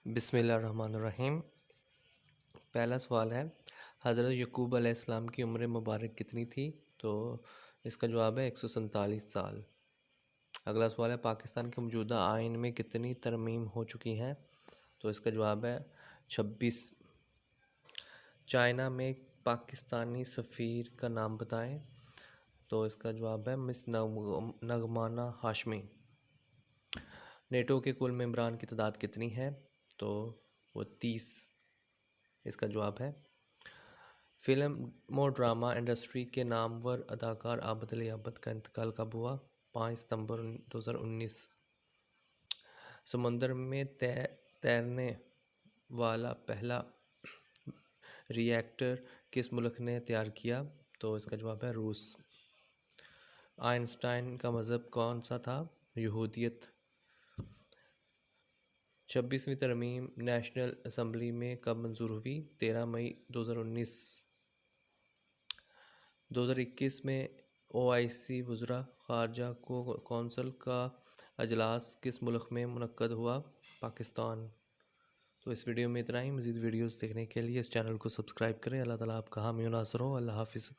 बिस्मिल्लाहिर्रहमानिर्रहीम। पहला सवाल है, हज़रत यकूब अलैहिस्सलाम की उम्र मुबारक कितनी थी? तो इसका जवाब है 147 साल। अगला सवाल है, पाकिस्तान के मौजूदा आइन में कितनी तरमीम हो चुकी हैं? तो इसका जवाब है 26। चाइना में पाकिस्तानी सफ़ीर का नाम बताएं। तो इसका जवाब है मिस नगमाना हाशमी। नेटो के कुल मेंबरान की तादाद कितनी है? तो वो 30। इसका जवाब है। फिल्म और ड्रामा इंडस्ट्री के नामवर अदाकार आबद अली आबद का इंतकाल कब हुआ? 5 सितंबर 2019। समुंदर में तैरने वाला पहला रिएक्टर किस मुल्क ने तैयार किया? तो इसका जवाब है रूस। आइंस्टाइन का मज़हब कौन सा था? यहूदियत। 26वीं तरमीम नेशनल असम्बली में कब मंजूर हुई? 13 मई 2019। 2021 में OIC वज़रा ख़ारजा कौंसिल का अजलास किस मुल्क में मुनक्कद हुआ? पाकिस्तान। तो इस वीडियो में इतना ही। मज़ीद वीडियोस देखने के लिए इस चैनल को सब्सक्राइब करें। अल्लाह ताला आपका हामी नासर हो। अल्लाह हाफ़िज़।